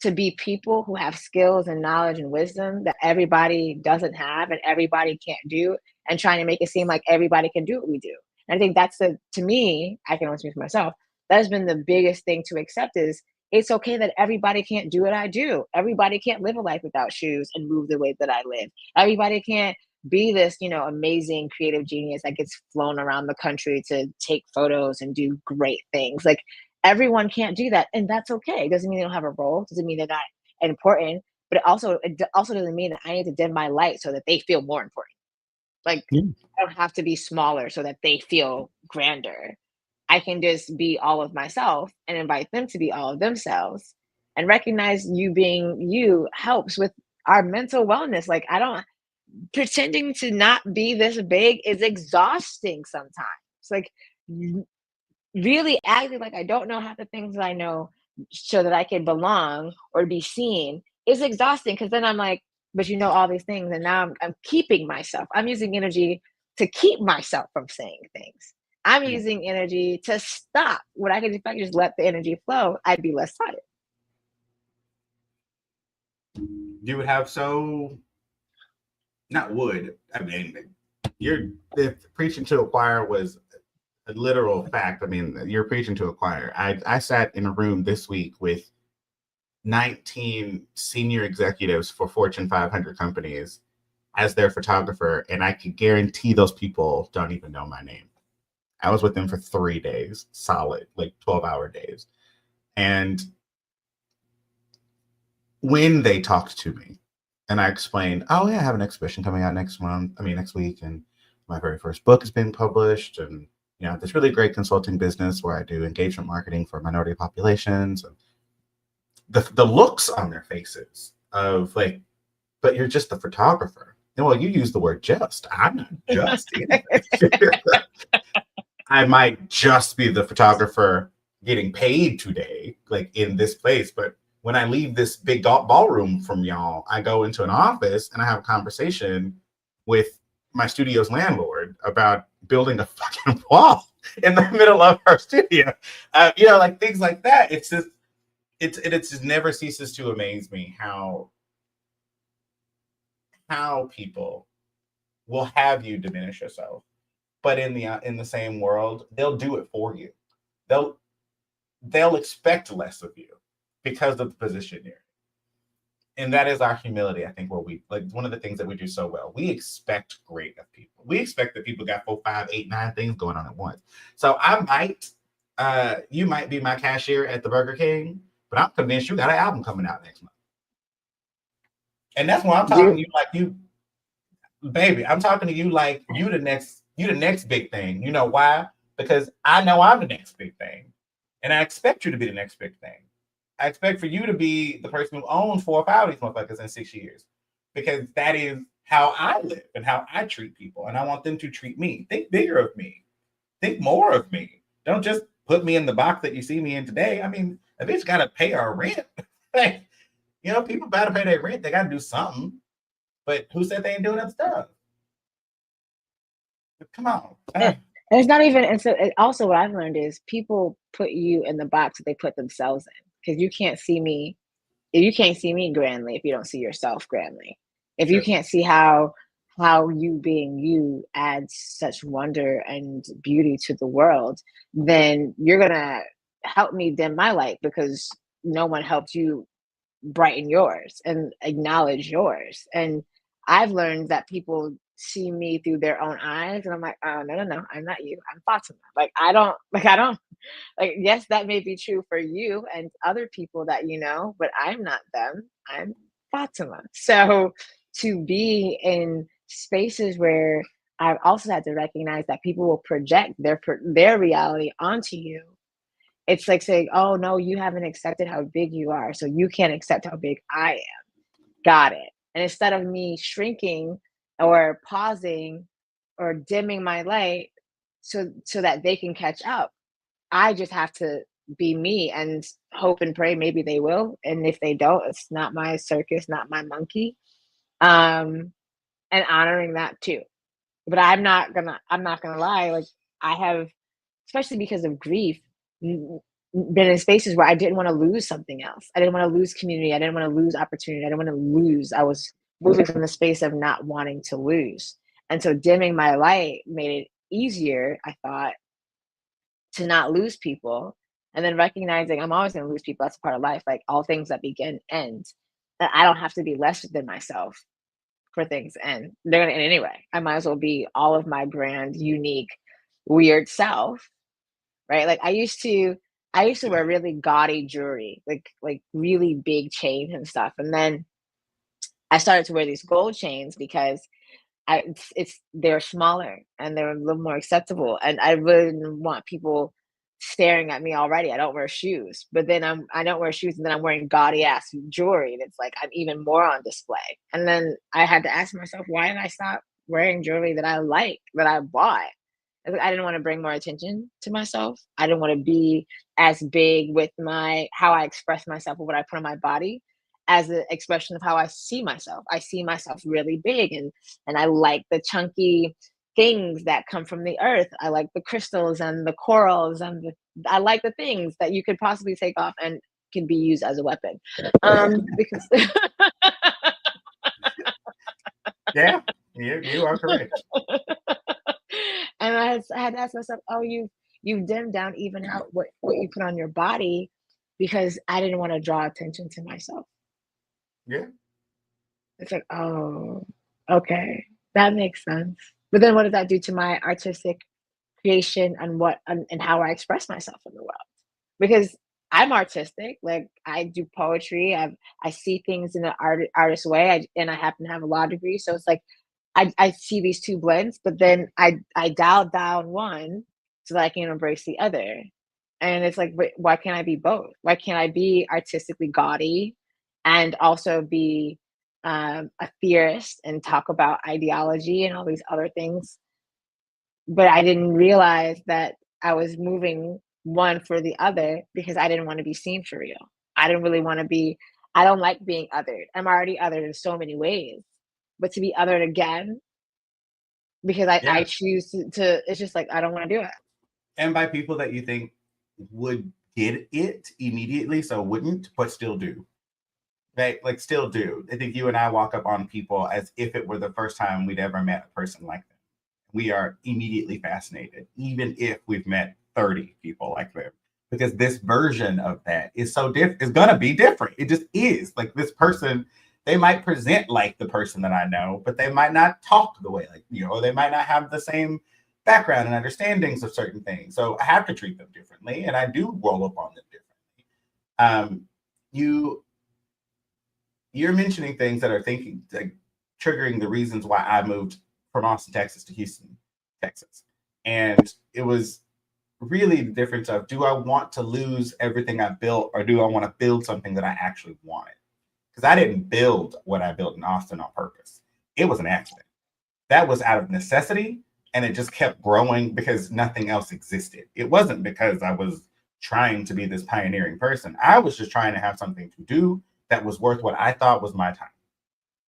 to be people who have skills and knowledge and wisdom that everybody doesn't have and everybody can't do, and trying to make it seem like everybody can do what we do. And I think that's to me, I can only speak for myself, that has been the biggest thing to accept is it's okay that everybody can't do what I do. Everybody can't live a life without shoes and move the way that I live. Everybody can't be this, amazing creative genius that gets flown around the country to take photos and do great things. Like everyone can't do that, and that's okay. It doesn't mean they don't have a role. It doesn't mean they're not important, but it also doesn't mean that I need to dim my light so that they feel more important. Like Mm. I don't have to be smaller so that they feel grander. I can just be all of myself and invite them to be all of themselves, and recognize you being you helps with our mental wellness. Like I don't pretending to not be this big is exhausting sometimes. Like really acting like I don't know half the things that I know so that I can belong or be seen is exhausting because then I'm like, but you know all these things, and now I'm keeping myself. I'm using energy to keep myself from saying things. I'm Yeah. using energy to stop. What I could, if I could just let the energy flow, I'd be less tired. You would have so not would. I mean, you're if preaching to a choir was a literal fact. I mean, you're preaching to a choir. I sat in a room this week with 19 senior executives for Fortune 500 companies as their photographer, and I could guarantee those people don't even know my name. I was with them for 3 days, solid, like 12-hour days. And when they talked to me and I explained, oh yeah, I have an exhibition coming out next week, and my very first book is being published, and this really great consulting business where I do engagement marketing for minority populations. And the looks on their faces of like, but you're just the photographer. And well, you use the word just. I'm not just anything. I might just be the photographer getting paid today, like in this place. But when I leave this big ballroom from y'all, I go into an office and I have a conversation with my studio's landlord about building a fucking wall in the middle of our studio. Like things like that. It's just, it just never ceases to amaze me how people will have you diminish yourself, but in the same world, they'll do it for you. They'll they'll expect less of you because of the position you're in. And that is our humility. I think where we like one of the things that we do so well. We expect great of people. We expect that people got 4, 5, 8, 9 things going on at once. So you might be my cashier at the Burger King, but I'm convinced you got an album coming out next month. And that's why I'm talking to you like you, baby. I'm talking to you like you the next big thing. You know why? Because I know I'm the next big thing. And I expect you to be the next big thing. I expect for you to be the person who owns 4 or 5 of these motherfuckers in 6 years. Because that is how I live and how I treat people. And I want them to treat me. Think bigger of me. Think more of me. Don't just put me in the box that you see me in today. I mean, a bitch got to pay our rent. Like, people got to pay their rent. They got to do something. But who said they ain't doing that stuff? Come on. And it's not even, and so also what I've learned is people put you in the box that they put themselves in. Because you can't see me, you can't see me grandly if you don't see yourself grandly. If you can't see how you being you adds such wonder and beauty to the world, then you're gonna help me dim my light because no one helped you brighten yours and acknowledge yours. And I've learned that people see me through their own eyes, and I'm like, oh no, I'm not you. I'm Fatima. I don't like, yes, that may be true for you and other people that you know, but I'm not them. I'm Fatima. So to be in spaces where I've also had to recognize that people will project their reality onto you. It's like saying, oh no, you haven't accepted how big you are, so you can't accept how big I am. Got it. And instead of me shrinking or pausing or dimming my light so that they can catch up, I just have to be me and hope and pray maybe they will. And if they don't, it's not my circus, not my monkey. Um, and honoring that too. But I'm not gonna lie, like I have, especially because of grief, been in spaces where I didn't want to lose something else. I didn't want to lose community. I didn't want to lose opportunity. I didn't want to lose. I was moving from the space of not wanting to lose. And so dimming my light made it easier, I thought, to not lose people. And then recognizing I'm always going to lose people. That's a part of life. Like all things that begin end. That I don't have to be less than myself for things to end. They're going to end anyway. I might as well be all of my brand, unique, weird self, right? Like I used to wear really gaudy jewelry, like really big chains and stuff. And then I started to wear these gold chains because they're smaller and they're a little more acceptable. And I really didn't want people staring at me already. I don't wear shoes, but then I don't wear shoes, and then I'm wearing gaudy ass jewelry, and it's like I'm even more on display. And then I had to ask myself, why did I stop wearing jewelry that I like, that I bought? I didn't want to bring more attention to myself. I didn't want to be as big with my how I express myself or what I put on my body as an expression of how I see myself. I see myself really big, and I like the chunky things that come from the earth. I like the crystals and the corals and I like the things that you could possibly take off and can be used as a weapon. Because Yeah, you are correct. and I had to ask myself, oh, you've dimmed down even how what you put on your body because I didn't want to draw attention to myself. Yeah. It's like, oh, okay, that makes sense. But then what does that do to my artistic creation and and how I express myself in the world? Because I'm artistic, like I do poetry. I see things in an artist way. And I happen to have a law degree, so it's like I see these two blends, but then I dial down one so that I can embrace the other. And it's like, why can't I be both? Why can't I be artistically gaudy and also be a theorist and talk about ideology and all these other things. But I didn't realize that I was moving one for the other because I didn't want to be seen for real. I didn't really want to be, I don't like being othered. I'm already othered in so many ways. But to be othered again, because I Yeah. choose it's just like, I don't want to do it. And by people that you think would get it immediately, so wouldn't, but still do. They like still do. I think you and I walk up on people as if it were the first time we'd ever met a person like them. We are immediately fascinated, even if we've met 30 people like them. Because this version of that is so different, it's gonna be different. It just is. Like this person, they might present like the person that I know, but they might not talk the way like or they might not have the same background and understandings of certain things. So I have to treat them differently, and I do roll up on them differently. You you're mentioning things that are thinking like triggering the reasons why I moved from Austin, Texas to Houston, Texas. And it was really the difference of do I want to lose everything I built or do I want to build something that I actually wanted? Because I didn't build what I built in Austin on purpose. It was an accident. That was out of necessity and it just kept growing because nothing else existed. It wasn't because I was trying to be this pioneering person. I was just trying to have something to do that was worth what I thought was my time.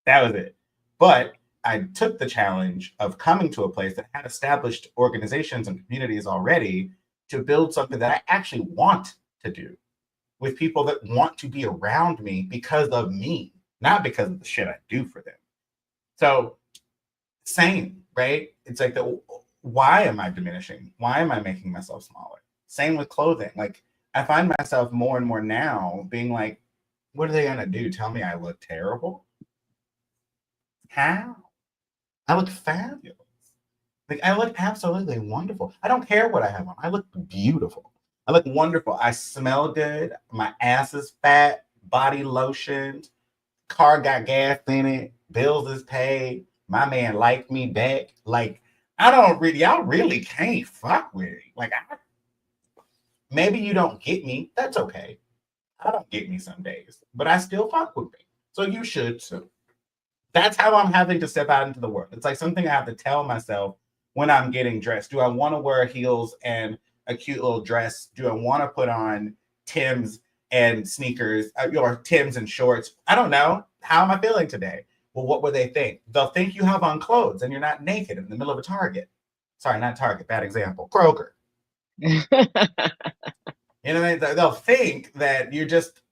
That was it. But I took the challenge of coming to a place that had established organizations and communities already to build something that I actually want to do with people that want to be around me because of me, not because of the shit I do for them. So, same, right? It's like why am I diminishing? Why am I making myself smaller? Same with clothing. Like I find myself more and more now being like, what are they gonna do? Tell me I look terrible? How? I look fabulous. Like I look absolutely wonderful. I don't care what I have on. I look beautiful. I look wonderful. I smell good. My ass is fat. Body lotioned. Car got gas in it. Bills is paid. My man liked me back. Like I don't really. Y'all really can't fuck with me. Like maybe you don't get me. That's okay. I don't get me some days, but I still fuck with me. So you should too. That's how I'm having to step out into the world. It's like something I have to tell myself when I'm getting dressed. Do I want to wear heels and a cute little dress? Do I want to put on Tim's and sneakers or Tim's and shorts? I don't know. How am I feeling today? Well, what will they think? They'll think you have on clothes and you're not naked in the middle of a Target. Sorry, not Target, bad example. Kroger. You know, they'll think that you're just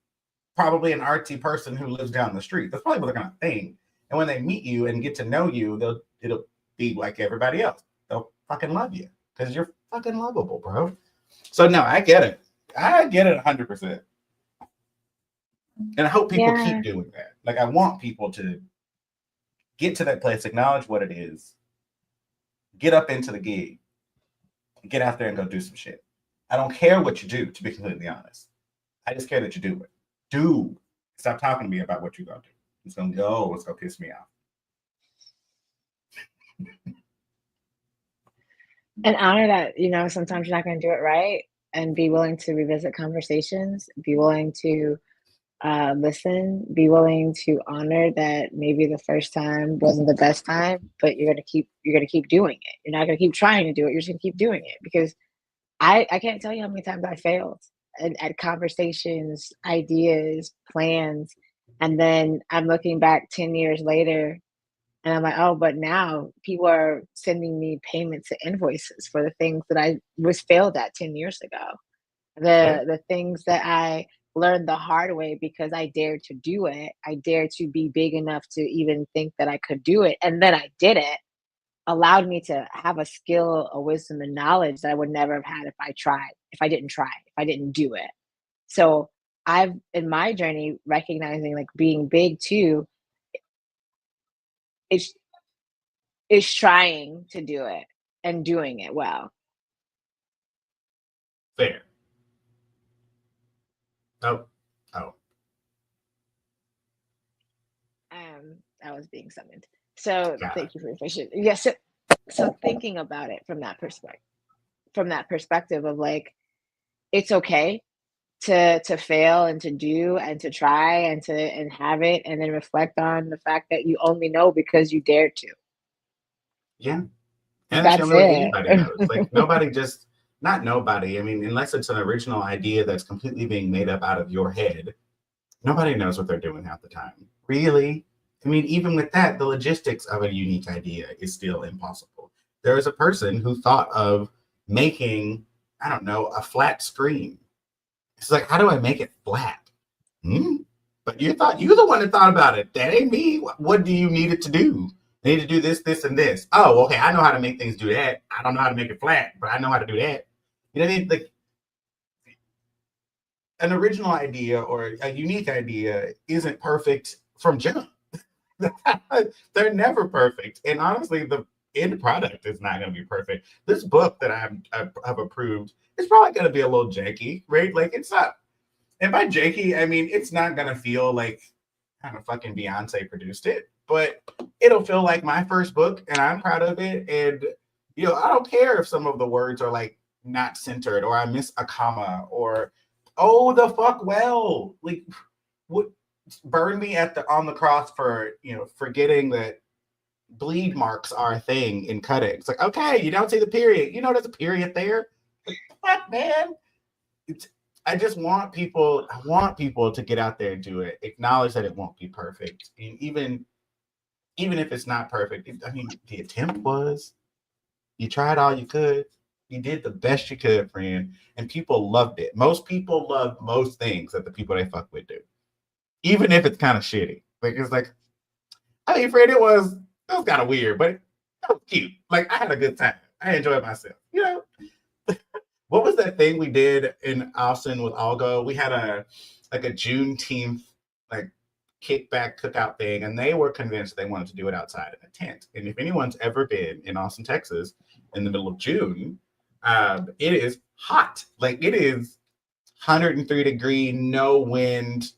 probably an artsy person who lives down the street. That's probably what they're gonna think. And when they meet you and get to know you, it'll be like everybody else. They'll fucking love you because you're fucking lovable, bro. So no, I get it. I get it 100%. And I hope people keep Yeah. doing that. Like I want people to get to that place, acknowledge what it is, get up into the gig, get out there and go do some shit. I don't care what you do, to be completely honest. I just care that you do it. Do stop talking to me about what you're gonna do. It's gonna go. It's gonna piss me off. And honor that, sometimes you're not going to do it right, and be willing to revisit conversations, be willing to listen, be willing to honor that maybe the first time wasn't the best time, but you're gonna keep doing it. You're not gonna keep trying to do it. You're just gonna keep doing it because I can't tell you how many times I failed at conversations, ideas, plans, and then I'm looking back 10 years later and I'm like, oh, but now people are sending me payments to invoices for the things that I was failed at 10 years ago. Yeah. The things that I learned the hard way because I dared to do it. I dared to be big enough to even think that I could do it. And then I did it, allowed me to have a skill, a wisdom, and knowledge that I would never have had if I tried, if I didn't try, if I didn't do it. So I've in my journey recognizing like being big too is is trying to do it and doing it well. Fair. Oh. Oh. I was being summoned. So Got it. thank you for your patience. Yes. So thinking about it from that perspective of like, it's okay to fail and to do and to try and to and have it and then reflect on the fact that you only know because you dared to. Yeah. And that's That's generally what it. anybody knows. Like nobody just, not nobody. I mean, unless it's an original idea that's completely being made up out of your head, nobody knows what they're doing half the time. Really? I mean, even with that, the logistics of a unique idea is still impossible. There is a person who thought of making, I don't know, a flat screen. It's like, how do I make it flat? Hmm? But you're the one that thought about it. That ain't me. What do you need it to do? I need to do this, this, and this. Oh, okay. I know how to make things do that. I don't know how to make it flat, but I know how to do that. You know what I mean? Like an original idea or a unique idea isn't perfect from jump. They're never perfect. And honestly, the end product is not going to be perfect. This book that have approved is probably going to be a little janky, right? Like it's not. And by janky, I mean it's not going to feel like kind of fucking Beyonce produced it, but it'll feel like my first book, and I'm proud of it. And I don't care if some of the words are like not centered, or I miss a comma, or oh the fuck well, like what burn me at the on the cross for forgetting that bleed marks are a thing in cutting. It's like, okay, you don't see the period, there's a period there. Like, fuck, man. It's, I want people to get out there and do it, acknowledge that it won't be perfect, and even if it's not perfect, I mean the attempt was, you tried all you could, you did the best you could, friend, and people loved it. Most people love most things that the people they fuck with do, even if it's kind of shitty. Like it's like, I mean, friend, it was kind of weird, but it was cute. Like I had a good time. I enjoyed myself. What was that thing we did in Austin with Algo? We had a Juneteenth like kickback cookout thing, and they were convinced they wanted to do it outside in a tent. And if anyone's ever been in Austin, Texas, in the middle of June, it is hot. Like it is 103-degree, no wind,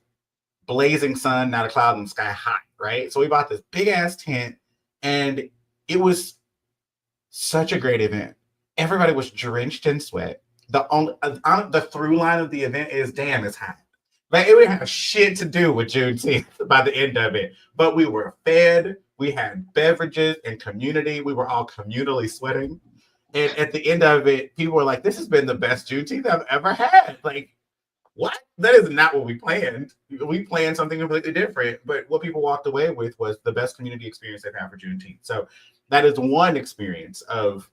blazing sun, not a cloud in the sky, hot, right? So we bought this big ass tent, and it was such a great event. Everybody was drenched in sweat. The through line of the event is, damn, it's hot. Like it would have shit to do with Juneteenth by the end of it. But we were fed. We had beverages and community. We were all communally sweating. And at the end of it, people were like, "This has been the best Juneteenth I've ever had." Like, what? That is not what we planned. We planned something completely different. But what people walked away with was the best community experience they've had for Juneteenth. So that is one experience of,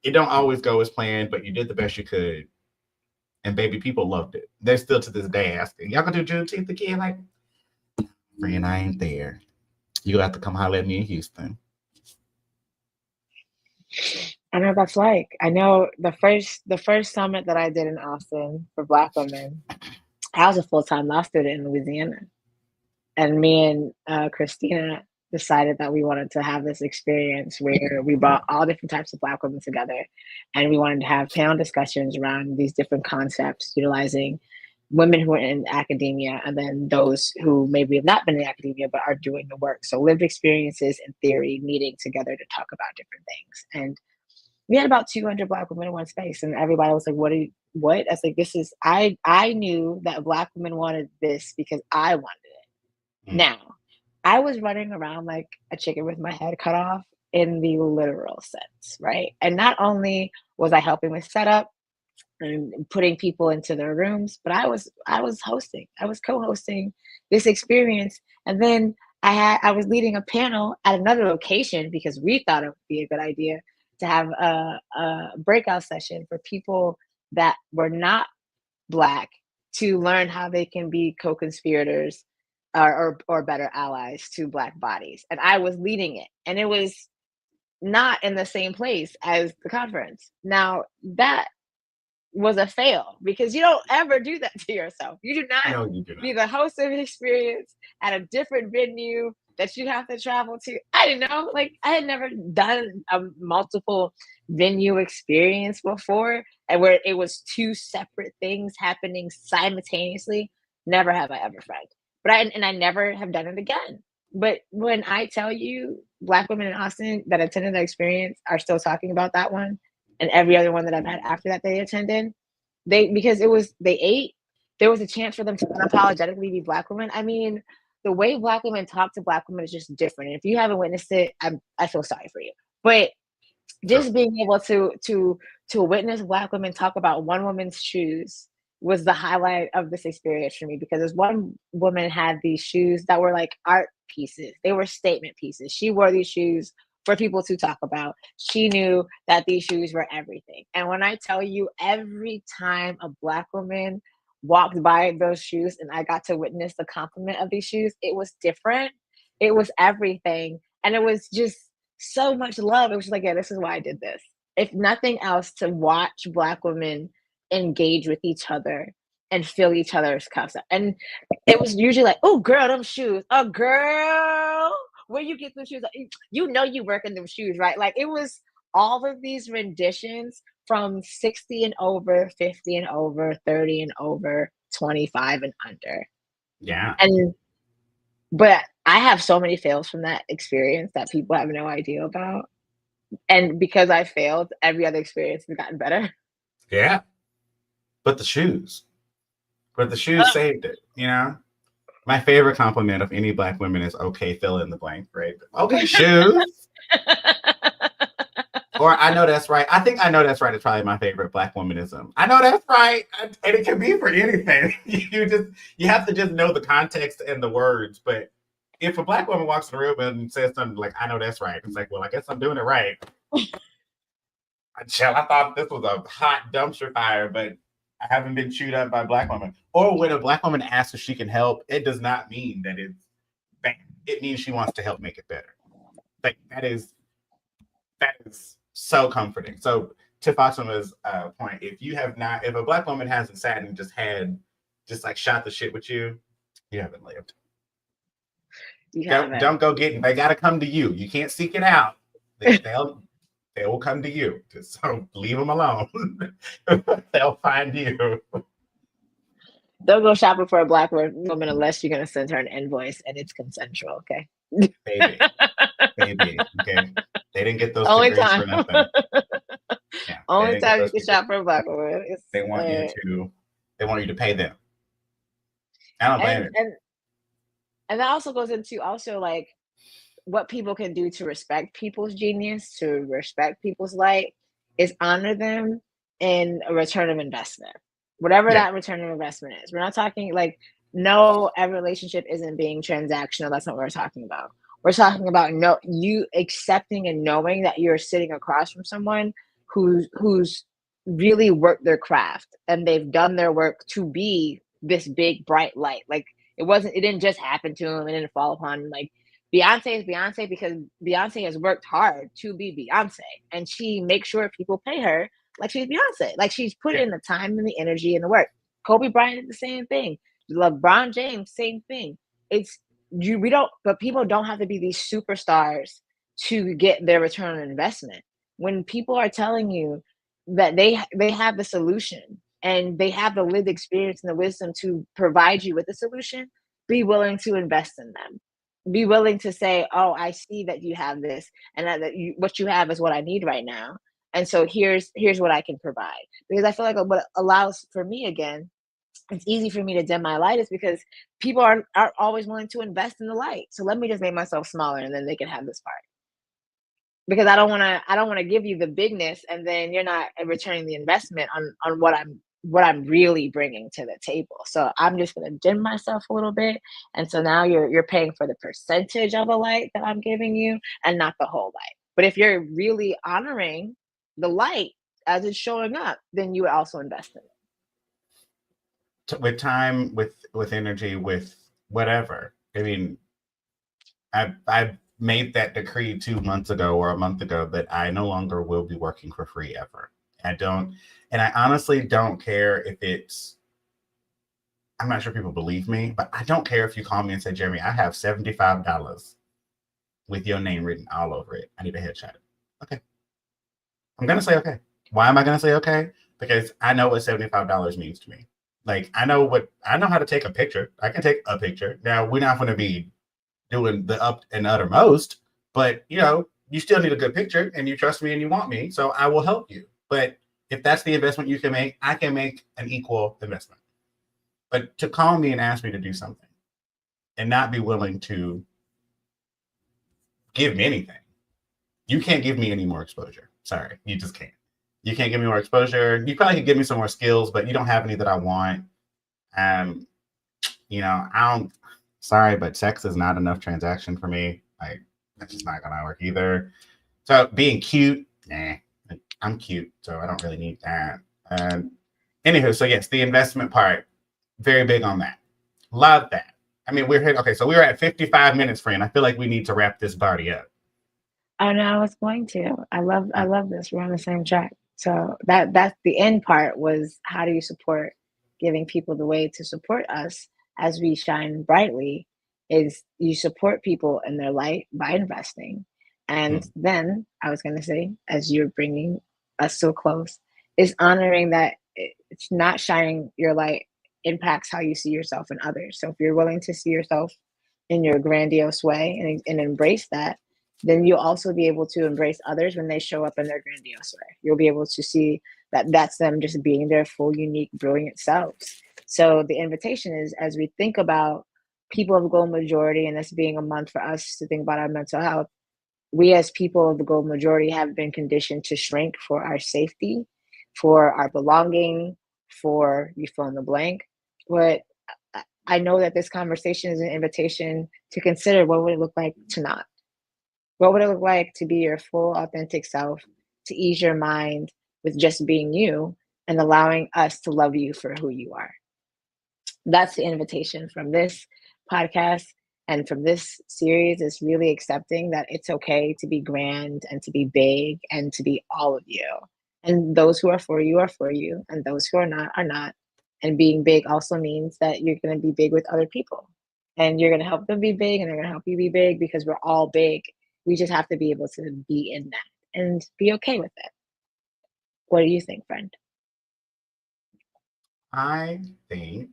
it don't always go as planned, but you did the best you could. And baby, people loved it. They're still to this day asking, y'all gonna do Juneteenth again? Like, friend, I ain't there. You'll have to come holler at me in Houston. I know what that's like. I know the first summit that I did in Austin for Black women, I was a full-time law student in Louisiana. And me and Christina decided that we wanted to have this experience where we brought all different types of Black women together, and we wanted to have panel discussions around these different concepts, utilizing women who are in academia and then those who maybe have not been in academia but are doing the work. So lived experiences and theory meeting together to talk about different things. And we had about 200 Black women in one space, and everybody was like, what? I was like, this is, I knew that Black women wanted this because I wanted it. Mm. Now, I was running around like a chicken with my head cut off in the literal sense, right? And not only was I helping with setup and putting people into their rooms, but I was hosting. I was co-hosting this experience. And then I was leading a panel at another location because we thought it would be a good idea to have a breakout session for people that were not Black to learn how they can be co-conspirators or better allies to Black bodies. And I was leading it. And it was not in the same place as the conference. Now, that was a fail because you don't ever do that to yourself. You do not No, you do be not. the host of an experience at a different venue that you have to travel to. I didn't know, like I had never done a multiple venue experience before, and where it was two separate things happening simultaneously. Never have I ever, friend. But I never have done it again. But when I tell you, Black women in Austin that attended the experience are still talking about that one, and every other one that I've had after that they attended, because it was, they ate, there was a chance for them to unapologetically be Black women. I mean, the way Black women talk to Black women is just different. And if you haven't witnessed it, I feel sorry for you. But Sure. just being able to witness Black women talk about one woman's shoes was the highlight of this experience for me, because this one woman had these shoes that were like art pieces. They were statement pieces. She wore these shoes for people to talk about. She knew that these shoes were everything. And when I tell you, every time a Black woman walked by those shoes and I got to witness the compliment of these shoes, it was different. It was everything. And it was just so much love. It was like, yeah, this is why I did this. If nothing else, to watch Black women engage with each other and fill each other's cups up. And it was usually like, oh, girl, them shoes. Oh, girl, where you get them shoes? You know you work in them shoes, right? Like, it was all of these renditions from 60 and over, 50 and over, 30 and over, 25 and under. Yeah. And but I have so many fails from that experience that people have no idea about. And because I failed, every other experience has gotten better. Yeah. But the shoes. But the shoes saved it, you know? My favorite compliment of any Black women is okay, fill in the blank, right? Okay, shoes. Or I know that's right. I think I know that's right is probably my favorite Black womanism. I know that's right. And it can be for anything. You have to just know the context and the words. But if a Black woman walks in the room and says something like, I know that's right, it's like, well, I guess I'm doing it right. I thought this was a hot dumpster fire, but I haven't been chewed up by a Black woman. Or when a Black woman asks if she can help, it does not mean that it's bad. It means she wants to help make it better. Like that is so comforting. So to Fatima's point, if a Black woman hasn't sat and just like shot the shit with you, you haven't lived. Don't go get it. They got to come to you. You can't seek it out. They will come to you. So leave them alone. They'll find you. Don't go shopping for a Black woman unless you're going to send her an invoice and it's consensual, okay? Baby. Okay. They didn't get those only degrees time. for nothing. Yeah, only time you can shop for a Black woman. They want you to pay them. I don't blame it. And that also goes into like what people can do to respect people's genius, to respect people's light, is honor them in a return of investment. Whatever that return of investment is. We're not talking like, no, every relationship isn't being transactional. That's not what we're talking about. We're talking about you accepting and knowing that you're sitting across from someone who's really worked their craft and they've done their work to be this big bright light. Like it didn't just happen to him. It didn't fall upon him. Like Beyonce is Beyonce because Beyonce has worked hard to be Beyonce, and she makes sure people pay her like she's Beyonce. Like she's put in the time and the energy and the work. Kobe Bryant did the same thing. LeBron James, same thing. But people don't have to be these superstars to get their return on investment. When people are telling you that they have the solution and they have the lived experience and the wisdom to provide you with the solution, be willing to invest in them. Be willing to say, oh, I see that you have this, and what you have is what I need right now. And so here's what I can provide. Because I feel like what allows for me, again, it's easy for me to dim my light, is because people aren't always willing to invest in the light. So let me just make myself smaller and then they can have this part. Because I don't want to give you the bigness and then you're not returning the investment on what I'm really bringing to the table. So I'm just going to dim myself a little bit. And so now you're paying for the percentage of a light that I'm giving you and not the whole light. But if you're really honoring the light as it's showing up, then you would also invest in it. With time, with energy, with whatever. I mean, I've made that decree 2 months ago or a month ago that I no longer will be working for free ever. And I honestly don't care if I'm not sure people believe me, but I don't care if you call me and say, Jeremy, I have $75 with your name written all over it. I need a headshot. Okay. I'm going to say okay. Why am I going to say okay? Because I know what $75 means to me. Like, I know how to take a picture. I can take a picture. Now, we're not going to be doing the up and uttermost, but you still need a good picture and you trust me and you want me. So I will help you. But if that's the investment you can make, I can make an equal investment. But to call me and ask me to do something and not be willing to give me anything, you can't give me any more exposure. Sorry, you just can't. You can't give me more exposure. You probably could give me some more skills, but you don't have any that I want. Um, I don't. Sorry, but sex is not enough transaction for me. Like that's just not gonna work either. So being cute, nah. I'm cute, so I don't really need that. Um, Anywho, so yes, the investment part, very big on that. Love that. I mean, we're here. Okay, so we're at 55 minutes, friend. I feel like we need to wrap this party up. Oh no, I was going to. I Uh, love this. We're on the same track. So that's the end part was how do you support giving people the way to support us as we shine brightly is you support people in their light by investing. And hmm, then I was going to say, as you're bringing us so close, is honoring that it's not shining your light impacts how you see yourself and others. So if you're willing to see yourself in your grandiose way and embrace that, then you'll also be able to embrace others when they show up in their grandiose way. You'll be able to see that that's them just being their full, unique, brilliant selves. So the invitation is as we think about people of the golden majority, and this being a month for us to think about our mental health, we as people of the golden majority have been conditioned to shrink for our safety, for our belonging, for you fill in the blank. But I know that this conversation is an invitation to consider what would it look like to not, what would it look like to be your full, authentic self, to ease your mind with just being you and allowing us to love you for who you are? That's the invitation from this podcast and from this series is really accepting that it's okay to be grand and to be big and to be all of you. And those who are for you, and those who are not are not. And being big also means that you're going to be big with other people and you're going to help them be big and they're going to help you be big because we're all big. We just have to be able to be in that and be okay with it. What do you think, friend? I think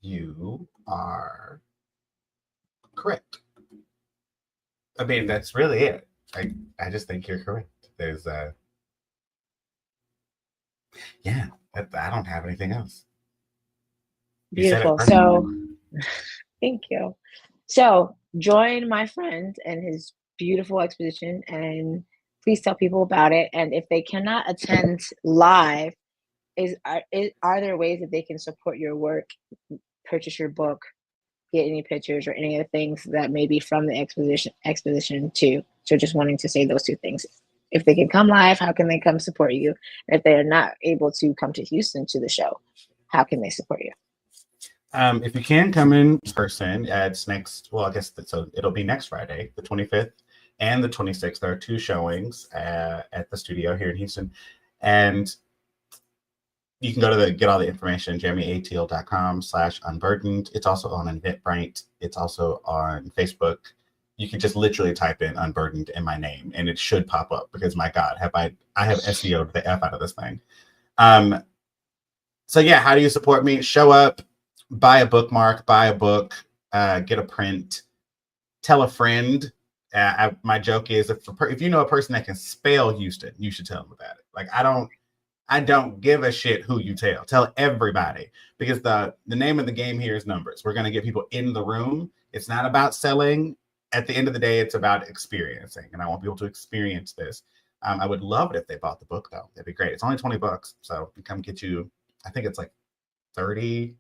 you are correct. I mean, that's really it. I just think you're correct. There's yeah, I don't have anything else. You said it Beautiful. perfectly. So, thank you. So, join my friend and his beautiful exposition, and please tell people about it. And if they cannot attend live, are there ways that they can support your work, purchase your book, get any pictures or any of the things that may be from the exposition too? So, just wanting to say those two things. If they can come live, how can they come support you? If they are not able to come to Houston to the show, how can they support you? If you can come in person, it's next. Well, I guess so. It'll be next Friday, the 25th and the 26th. There are two showings at the studio here in Houston, and you can go to get all the information, jeremyatl.com/unburdened. It's also on Eventbrite. It's also on Facebook. You can just literally type in unburdened in my name and it should pop up because my God, I have SEO'd the F out of this thing. Um, so yeah, how do you support me? Show up, buy a bookmark, buy a book, get a print, tell a friend. My joke is if you know a person that can spell Houston, you should tell them about it. Like I don't give a shit who you tell. Tell everybody because the name of the game here is numbers. We're going to get people in the room. It's not about selling. At the end of the day, it's about experiencing, and I want people to experience this. I would love it if they bought the book, though. That'd be great. It's only $20, so come get you. I think it's like 30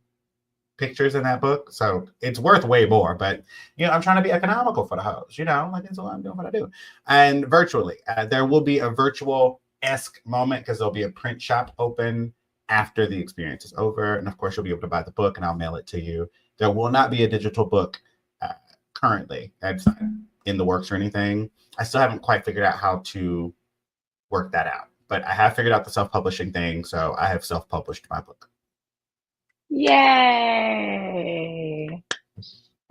pictures in that book, so it's worth way more. But I'm trying to be economical for the host. Like that's what I'm doing. What I do, and virtually, there will be a virtual-esque moment because there'll be a print shop open after the experience is over, and of course you'll be able to buy the book, and I'll mail it to you. There will not be a digital book currently. That's not in the works or anything. I still haven't quite figured out how to work that out, but I have figured out the self-publishing thing, so I have self-published my book. Yay!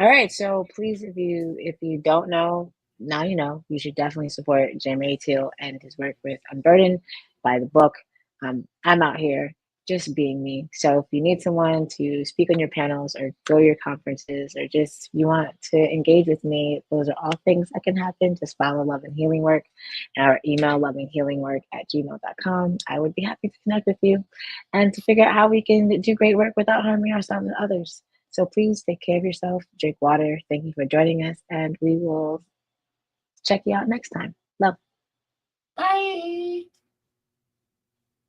All right, so please, if you don't know, now you know. You should definitely support Jeremy Teel and his work with Unburdened. Buy the book. I'm out here just being me. So if you need someone to speak on your panels or go to your conferences or just you want to engage with me, those are all things that can happen. Just follow Love and Healing Work and our email loveandhealingwork@gmail.com. I would be happy to connect with you and to figure out how we can do great work without harming ourselves and others. So please take care of yourself, drink water. Thank you for joining us, and we will check you out next time. Love. Bye.